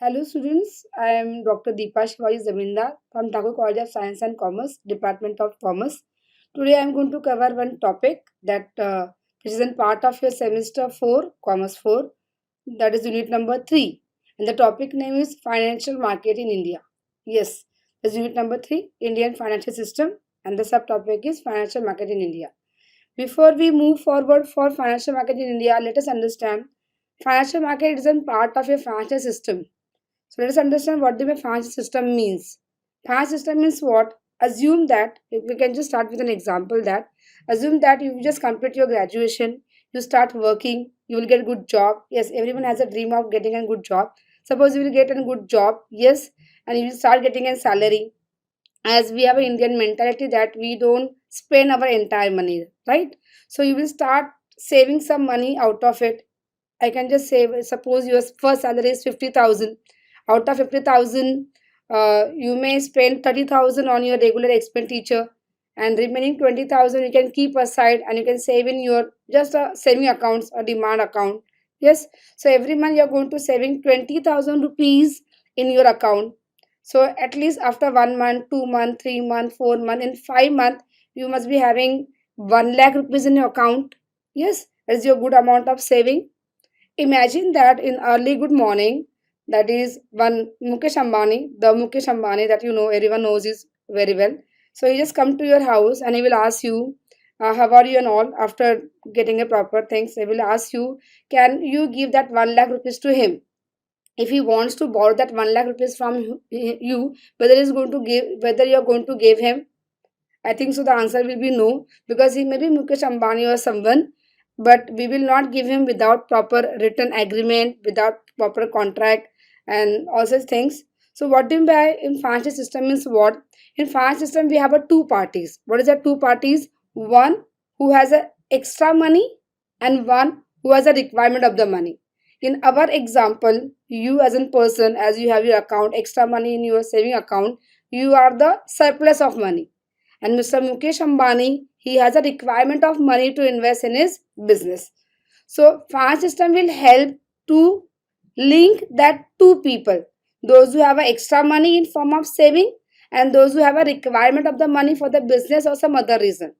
Hello students, I am Dr. Deepa Shivaji Zamindar from Thakur College of Science and Commerce, Department of Commerce. Today I am going to cover one topic which is in part of your semester 4, Commerce 4, that is unit number 3. And the topic name is Financial Market in India. Yes, this is unit number 3, Indian Financial System, and the subtopic is Financial Market in India. Before we move forward for financial market in India, let us understand financial market is a part of a financial system. So let us understand what the financial system means. Financial system means what? Assume that we can just start with an example that assume that you just complete your graduation, you start working, you will get a good job. Yes, everyone has a dream of getting a good job. Suppose you will get a good job, yes, and you will start getting a salary. As we have an Indian mentality that we don't spend our entire money, right? So you will start saving some money out of it. I can just say, suppose your first salary is 50,000. Out of 50,000, you may spend 30,000 on your regular expenditure, and remaining 20,000 you can keep aside and you can save in your just a saving accounts or demand account. Yes, so every month you are going to saving 20,000 rupees in your account. So at least after 1 month, 2 month, 3 month, 4 month, in 5 month, you must be having 1 lakh rupees in your account. Yes, that is your good amount of saving. Imagine that in early good morning, that is one Mukesh Ambani, the Mukesh Ambani that you know, everyone knows is very well. So he just come to your house and he will ask you, how are you and all. After getting a proper things, he will ask you, can you give that 1 lakh rupees to him? If he wants to borrow that 1 lakh rupees from you, whether you are going to give him, I think so the answer will be no, because he may be Mukesh Ambani or someone, but we will not give him without proper written agreement, without proper contract and all such things. So what do you mean by in financial system is what? In financial system we have a two parties. What is that two parties? One who has a extra money and one who has a requirement of the money. In our example, you as a person, as you have your account, extra money in your saving account, you are the surplus of money. And Mr. Mukesh Ambani, he has a requirement of money to invest in his business. So finance system will help to link that two people, those who have a extra money in form of saving and those who have a requirement of the money for the business or some other reason.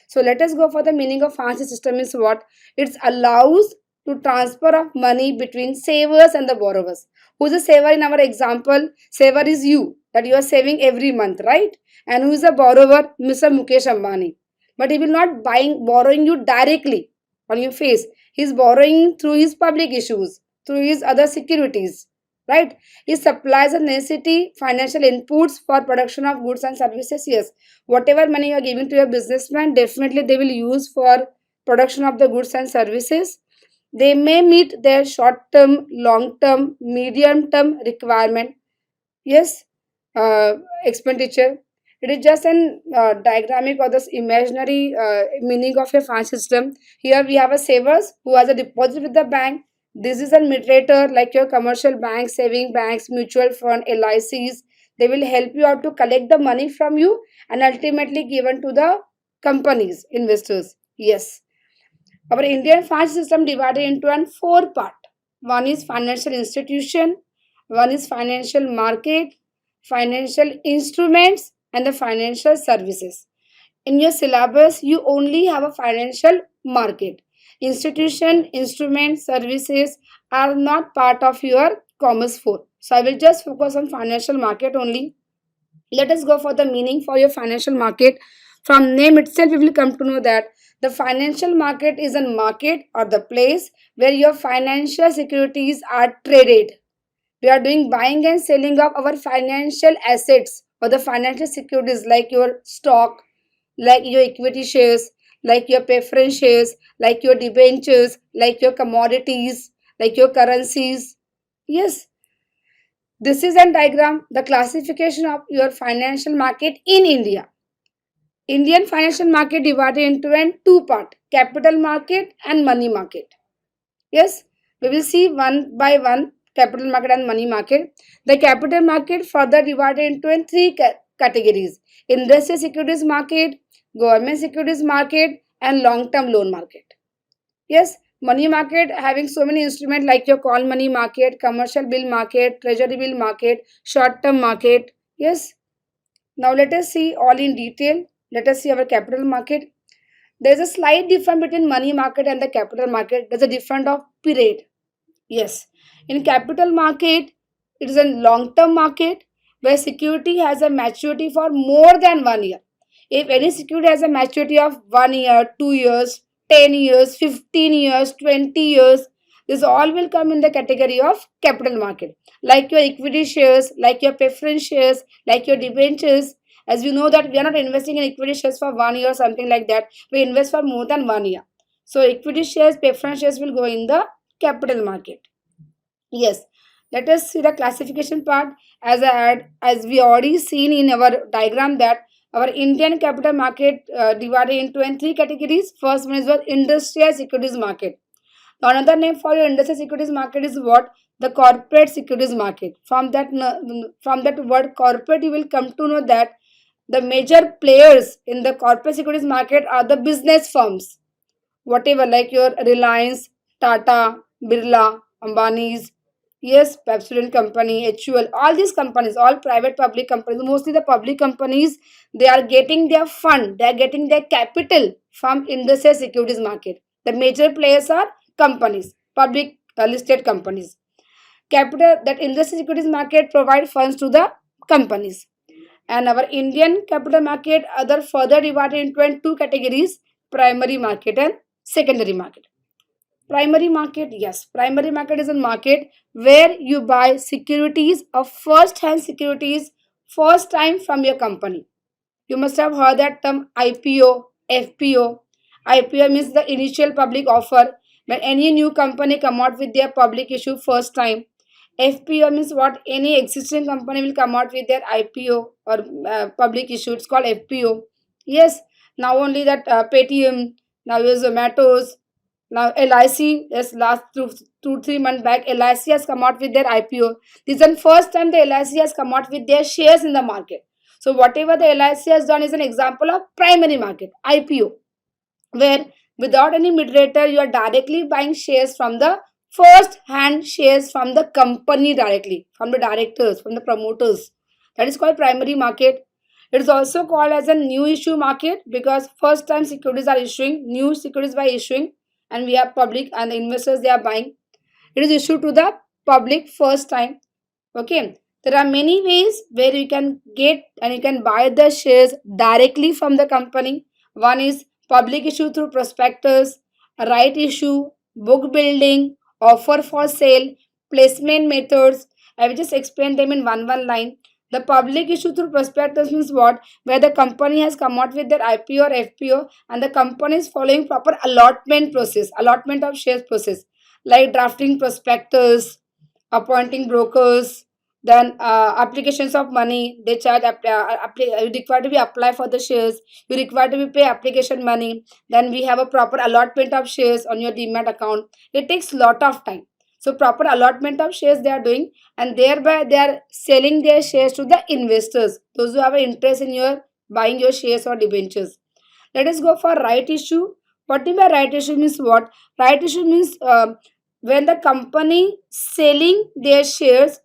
So let us go for the meaning of financial system is what? It allows to transfer of money between savers and the borrowers. Who's a saver in our example? Saver is you, that you are saving every month, right? And who is a borrower? Mr. Mukesh Ambani. But he will not borrowing you directly on your face. He is borrowing through his public issues, through his other securities, right? He supplies a necessity financial inputs for production of goods and services. Yes, whatever money you are giving to your businessman, definitely they will use for production of the goods and services. They may meet their short term, long term, medium term requirement. Yes, expenditure. It is just an diagramic or this imaginary meaning of a finance system. Here we have a savers who has a deposit with the bank. This is a mediator like your commercial banks, saving banks, mutual fund, LICs. They will help you out to collect the money from you and ultimately given to the companies, investors. Yes. Our Indian finance system divided into an four part. One is financial institution, one is financial market, financial instruments, and the financial services. In your syllabus, you only have a financial market. Institution, instrument, services are not part of your Commerce 4. So I will just focus on financial market only. Let us go for the meaning for your financial market. From name itself, we will come to know that the financial market is a market or the place where your financial securities are traded. We are doing buying and selling of our financial assets or the financial securities like your stock, like your equity shares, like your preference shares, like your debentures, like your commodities, like your currencies. Yes, this is a diagram, the classification of your financial market in India. Indian financial market divided into a two part, capital market and money market. Yes, we will see one by one capital market and money market. The capital market further divided into in three categories: industrial securities market, government securities market, and long term loan market. Yes, Money market having so many instruments like your call money market, commercial bill market, treasury bill market, short term market. Yes. Now let us see all in detail. Let us see our capital market. There is a slight difference between money market and the capital market. There's a difference of period. Yes. In capital market, it is a long-term market where security has a maturity for more than 1 year. If any security has a maturity of 1 year, 2 years, 10 years, 15 years, 20 years, this all will come in the category of capital market. Like your equity shares, like your preference shares, like your debentures. As you know that we are not investing in equity shares for 1 year or something like that. We invest for more than 1 year. So equity shares, preference shares will go in the capital market. Yes, let us see the classification part. As we already seen in our diagram that our Indian capital market divided into in three categories. First one is what industrial securities market. Another name for your industrial securities market is what? The corporate securities market. From that word corporate, you will come to know that the major players in the corporate securities market are the business firms. Whatever, like your Reliance, Tata, Birla, Ambani's, yes, Pepsodent Company, HUL, all these companies, all private public companies, mostly the public companies, they are getting their fund, they are getting their capital from industrial securities market. The major players are companies, public listed companies. Capital that industrial securities market provide funds to the companies. And our Indian capital market other further divided into two categories: primary market and secondary market. Primary market, yes, primary market is a market where you buy securities of first hand securities first time from your company. You must have heard that term IPO, FPO. IPO means the initial public offer, when any new company come out with their public issue first time. FPO means what? Any existing company will come out with their IPO or public issue. It's called FPO. Yes, now only that Paytm, now your Zomato's, now LIC, yes, last 2 3 months back, LIC has come out with their IPO. This is the first time the LIC has come out with their shares in the market. So whatever the LIC has done is an example of primary market, IPO, where without any moderator, you are directly buying shares from the first hand shares from the company directly, from the directors, from the promoters. That is called primary market. It is also called as a new issue market because first time securities are issuing, new securities by issuing, and we are public and the investors they are buying. It is issued to the public first time. Okay. There are many ways where you can get and you can buy the shares directly from the company. One is public issue through prospectus, right issue, book building, offer for sale, placement methods. I will just explain them in one line. The public issue through prospectus means what? Where the company has come out with their IPO or FPO and the company is following proper allotment process, allotment of shares process, like drafting prospectus, appointing brokers, then applications of money they charge. You require to be apply for the shares. You require to be pay application money. Then we have a proper allotment of shares on your demat account. It takes lot of time. So proper allotment of shares they are doing, and thereby they are selling their shares to the investors, those who have an interest in your buying your shares or debentures. Let us go for right issue. What do you mean by right issue means what? Right issue means when the company selling their shares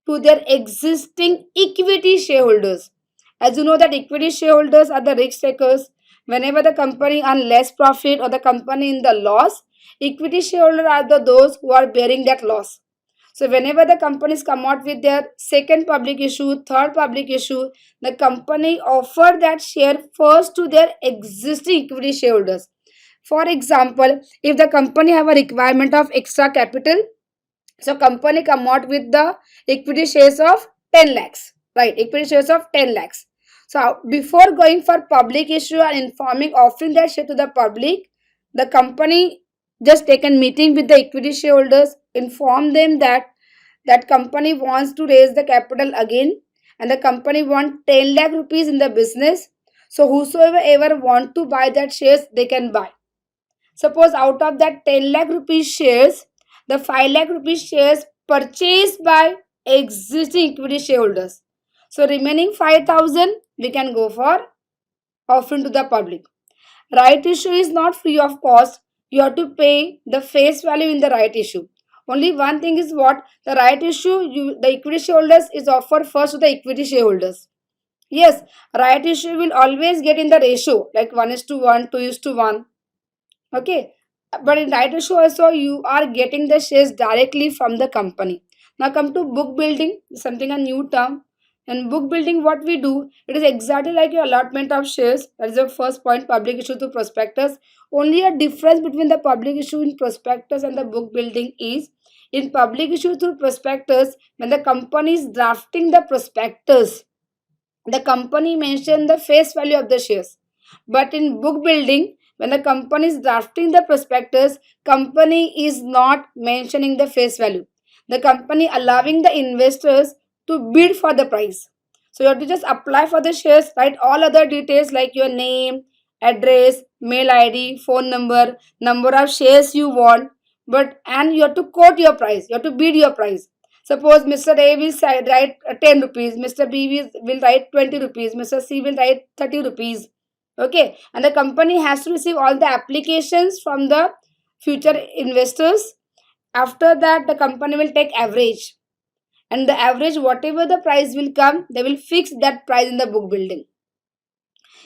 to their existing equity shareholders. As you know that equity shareholders are the risk takers. Whenever the company earn less profit or the company in the loss, equity shareholders are those who are bearing that loss. So whenever the companies come out with their second public issue, third public issue, the company offer that share first to their existing equity shareholders. For example, if the company have a requirement of extra capital, so company come out with the equity shares of 10 lakhs, right? Equity shares of 10 lakhs. So before going for public issue and informing, offering that share to the public, the company just take a meeting with the equity shareholders, inform them that that company wants to raise the capital again and the company want 10 lakh rupees in the business. So whosoever ever want to buy that shares, they can buy. Suppose out of that 10 lakh rupees shares, the 5 lakh rupees shares purchased by existing equity shareholders. So remaining 5,000 we can go for offering to the public. Right issue is not free of cost. You have to pay the face value in the right issue. Only one thing is what the right issue, the equity shareholders is offered first to the equity shareholders. Yes, right issue will always get in the ratio like 1 is to 1, 2 is to 1. Okay, but in right issue also you are getting the shares directly from the company. Now come to book building, something a new term. In book building, what we do, it is exactly like your allotment of shares. That is the first point, public issue to prospectus. Only a difference between the public issue in prospectus and the book building is in public issue through prospectus, when the company is drafting the prospectus, the company mentioned the face value of the shares. But in book building, when the company is drafting the prospectus, company is not mentioning the face value. The company allowing the investors to bid for the price. So you have to just apply for the shares, write all other details like your name, address, mail ID, phone number of shares you want, but and you have to quote your price. You have to bid your price. Suppose Mr. A will write 10 rupees, Mr. B will write 20 rupees, Mr. C will write 30 rupees. Okay, and the company has to receive all the applications from the future investors. After that, the company will take average, and the average, whatever the price will come, they will fix that price in the book building.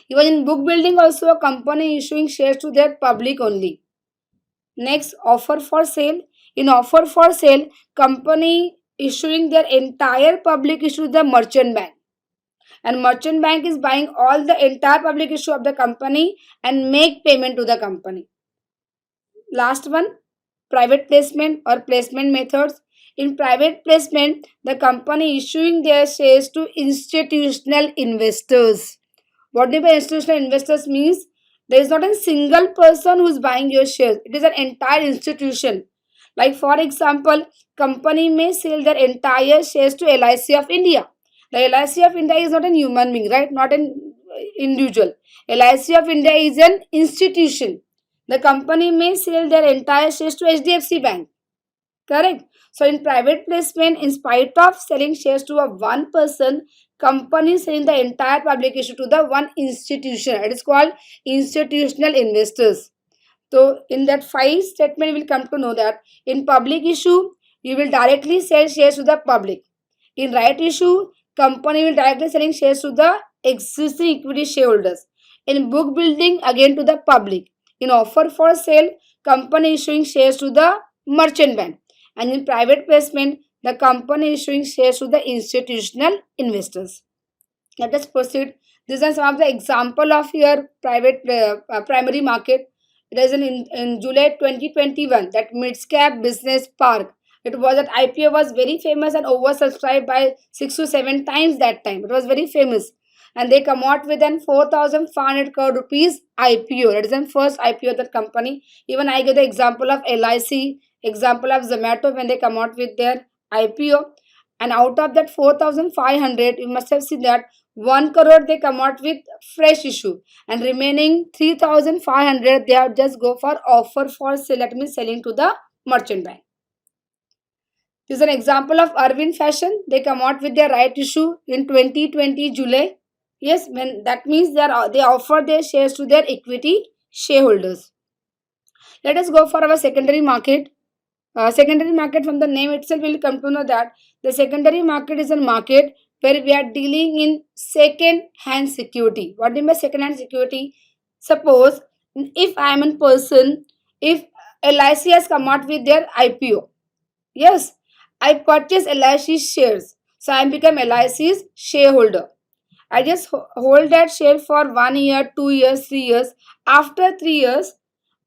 Even in book building, also a company issuing shares to their public only. Next, offer for sale. In offer for sale, company issuing their entire public issue to the merchant bank. And merchant bank is buying all the entire public issue of the company and make payment to the company. Last one, private placement or placement methods. In private placement, the company issuing their shares to institutional investors. What do by institutional investors means? There is not a single person who is buying your shares. It is an entire institution. Like for example, company may sell their entire shares to LIC of India. The LIC of India is not a human being, right? Not an individual. LIC of India is an institution. The company may sell their entire shares to HDFC Bank. Correct. So in private placement, in spite of selling shares to a one person, company selling the entire public issue to the one institution. It is called institutional investors. So in that 5 statement, we will come to know that in public issue, you will directly sell shares to the public. In right issue, company will directly selling shares to the existing equity shareholders. In book building, again to the public. In offer for sale, company issuing shares to the merchant bank. And in private placement, the company issuing shares to the institutional investors. Let us proceed. These are some of the example of your primary market. It is in July 2021 that Midscap Business Park. It was that IPO was very famous and oversubscribed by 6 to 7 times that time. It was very famous. And they come out with an 4,500 crore rupees IPO. That is the first IPO of that company. Even I give the example of LIC, example of Zomato when they come out with their IPO. And out of that 4,500, you must have seen that 1 crore they come out with fresh issue, and remaining 3,500 they have just go for offer for sale, that means selling to the merchant bank. This is an example of Arvind Fashion. They come out with their right issue in 2020 July. Yes, when that means they offer their shares to their equity shareholders. Let us go for our secondary market. Secondary market, from the name itself we will come to know that the secondary market is a market where we are dealing in second hand security. What do you mean by second hand security? Suppose if I am a person, if LIC has come out with their IPO, yes, I purchase LIC shares, so I become LIC's shareholder. I just hold that share for 1 year, 2 years, 3 years. After 3 years,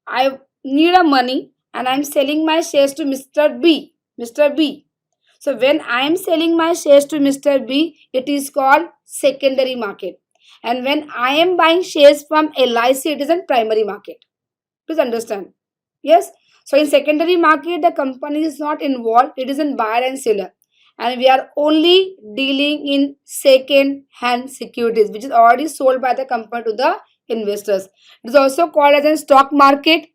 I need a money and I'm selling my shares to Mr. B. Mr. B. So when I am selling my shares to Mr. B, it is called secondary market. And when I am buying shares from LIC, it is a primary market. Please understand. Yes. So in secondary market, the company is not involved. It is in buyer and seller. And we are only dealing in second hand securities, which is already sold by the company to the investors. It is also called as a stock market.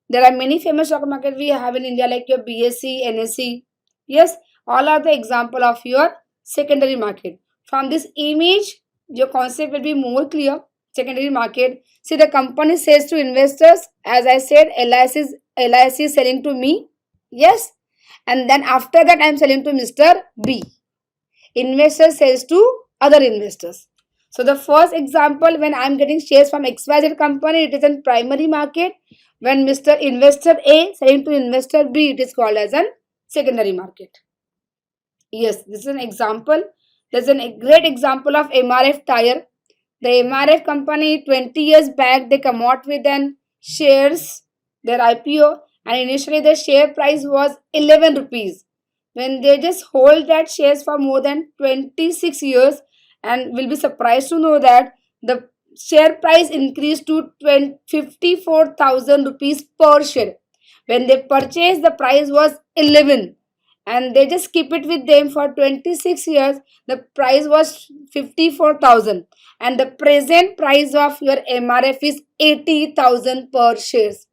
There are many famous stock market we have in India, like your BSE, NSE. Yes, all are the example of your secondary market. From this image, your concept will be more clear. secondary market. See, the company says to investors, as I said, LIC is selling to me. Yes. And then after that, I am selling to Mr. B. Investor sells to other investors. So the first example, when I am getting shares from XYZ company, it is in primary market. When Mr. Investor A selling to Investor B, it is called as an secondary market. Yes, this is an example. There's a great example of MRF tire. The MRF company 20 years back, they come out with an shares, their IPO, and initially the share price was 11 rupees. When they just hold that shares for more than 26 years, and will be surprised to know that the share price increased to 54,000 rupees per share. When they purchased, the price was 11, and they just keep it with them for 26 years. The price was 54,000, and the present price of your MRF is 80,000 per shares.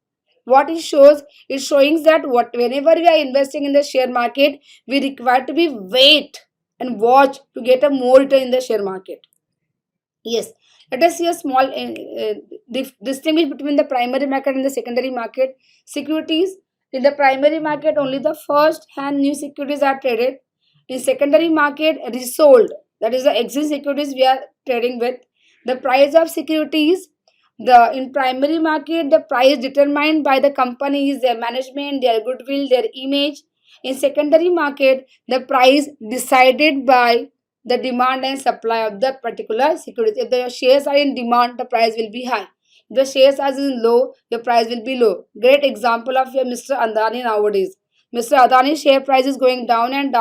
What it shows, it showing that whenever we are investing in the share market, we require to be wait and watch to get a more return in the share market. Yes, let us see a small distinguish between the primary market and the secondary market. Securities, in the primary market, only the first hand new securities are traded. In secondary market, resold, that is the existing securities we are trading with. The price of securities, in primary market, the price determined by the companies, their management, their goodwill, their image. In secondary market, the price decided by the demand and supply of that particular security. If the shares are in demand, the price will be high. If the shares are in low, the price will be low. Great example of your Mr. Adani nowadays. Mr. Adani's share price is going down, and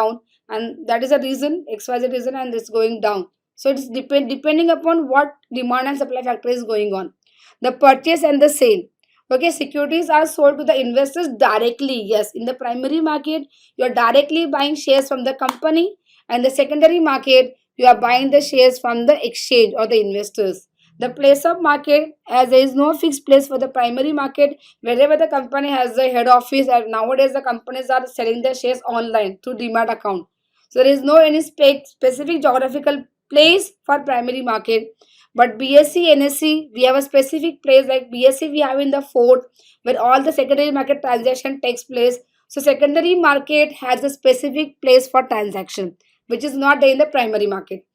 that is a reason, XYZ reason, and it's going down. So it's depending upon what demand and supply factor is going on. The purchase and the sale. Okay, securities are sold to the investors directly. Yes, in the primary market, you are directly buying shares from the company, and the secondary market, you are buying the shares from the exchange or the investors. The place of market, as there is no fixed place for the primary market, wherever the company has the head office, and nowadays the companies are selling their shares online through demat account. So there is no any specific geographical place for primary market. But BSC, NSC, we have a specific place. Like BSC, we have in the fort where all the secondary market transaction takes place. So secondary market has a specific place for transaction, which is not there in the primary market.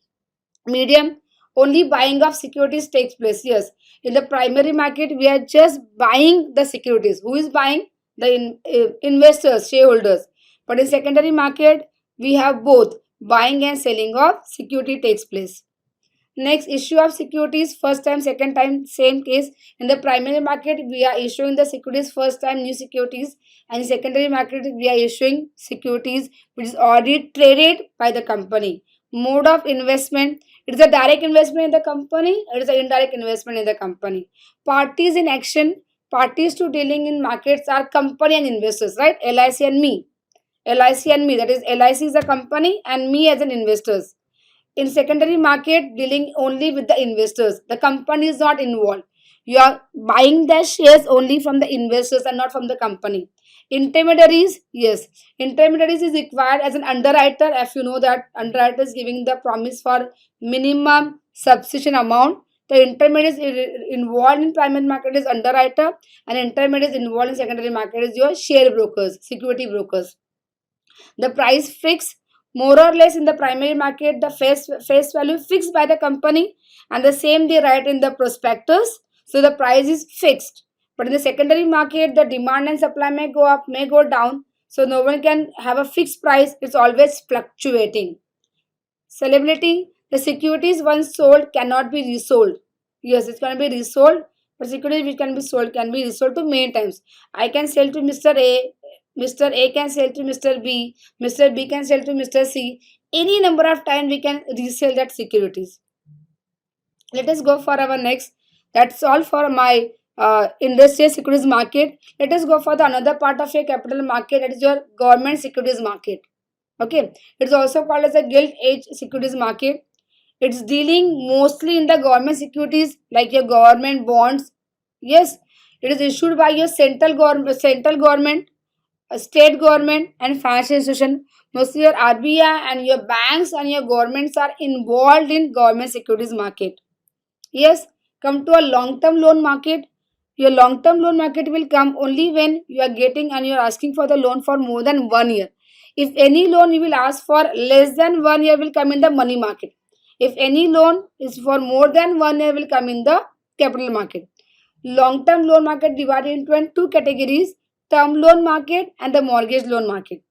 Medium, only buying of securities takes place. Yes, in the primary market, we are just buying the securities. Who is buying? The investors, shareholders. But in secondary market, we have both buying and selling of security takes place. Next, issue of securities first time, second time, same case. In the primary market, we are issuing the securities first time, new securities, and in secondary market, we are issuing securities which is already traded by the company. Mode of investment, it is a direct investment in the company, it is an indirect investment in the company. Parties in action, parties to dealing in markets are company and investors, right? LIC and me. LIC and me, that is LIC is a company and me as an investors. In secondary market, dealing only with the investors. The company is not involved. You are buying the shares only from the investors and not from the company. Intermediaries, yes. Intermediaries is required as an underwriter. If you know that underwriter is giving the promise for minimum subscription amount. The intermediaries involved in primary market is underwriter, and intermediaries involved in secondary market is your share brokers, security brokers. The price fixed more or less in the primary market, the face value fixed by the company, and the same they write in the prospectus. So the price is fixed. But in the secondary market, the demand and supply may go up, may go down. So no one can have a fixed price. It's always fluctuating. Sellability, the securities once sold cannot be resold. Yes, it's going to be resold, but securities which can be sold can be resold to many times. I can sell to Mr. A, Mr. A can sell to Mr. B, Mr. B can sell to Mr. C. Any number of time we can resell that securities. Let us go for our next. That's all for my industrial securities market. Let us go for the another part of your capital market, that is your government securities market. Okay, it's also called as a gilt edge securities market. It's dealing mostly in the government securities like your government bonds. Yes, it is issued by your central government, a state government, and financial institution. Mostly your RBI and your banks and your governments are involved in government securities market. Yes, come to a long term loan market. Your long term loan market will come only when you are getting and you are asking for the loan for more than 1 year. If any loan you will ask for less than 1 year will come in the money market. If any loan is for more than 1 year will come in the capital market. Long term loan market divided into two categories: term loan market and the mortgage loan market.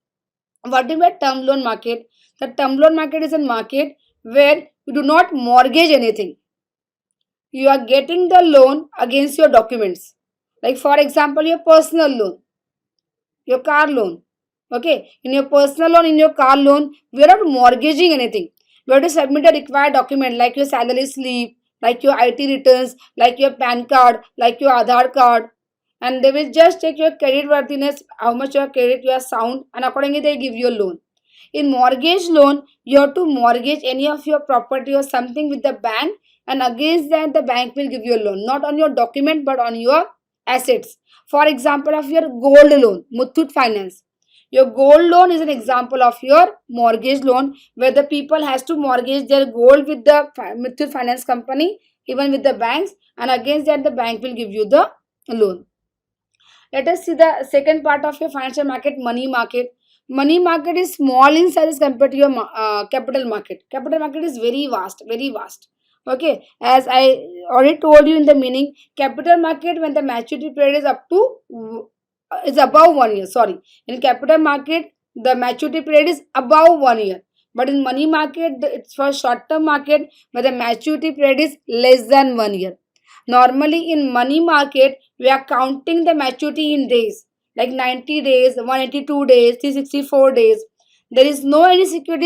What is a term loan market? The term loan market is a market where you do not mortgage anything. You are getting the loan against your documents. Like for example, your personal loan, your car loan. Okay, in your personal loan, in your car loan, we are not mortgaging anything. You have to submit a required document like your salary slip, like your IT returns, like your PAN card, like your Aadhaar card, and they will just check your credit worthiness, how much your credit you are sound, and accordingly they give you a loan. In mortgage loan, you have to mortgage any of your property or something with the bank, and against that the bank will give you a loan, not on your document but on your assets. For example of your gold loan, Muthoot Finance. Your gold loan is an example of your mortgage loan where the people has to mortgage their gold with the Muthoot Finance company, even with the banks, and against that the bank will give you the loan. Let us see the second part of your financial market, money market. Money market is small in size compared to your capital market. Capital market is very vast, very vast. Okay, as I already told you in the meaning, capital market when the maturity period is up to is above 1 year. Sorry, in capital market the maturity period is above 1 year. But in money market, it's for short term market where the maturity period is less than 1 year. Normally in money market, we are counting the maturity in days, like 90 days, 182 days, 364 days. There is no any security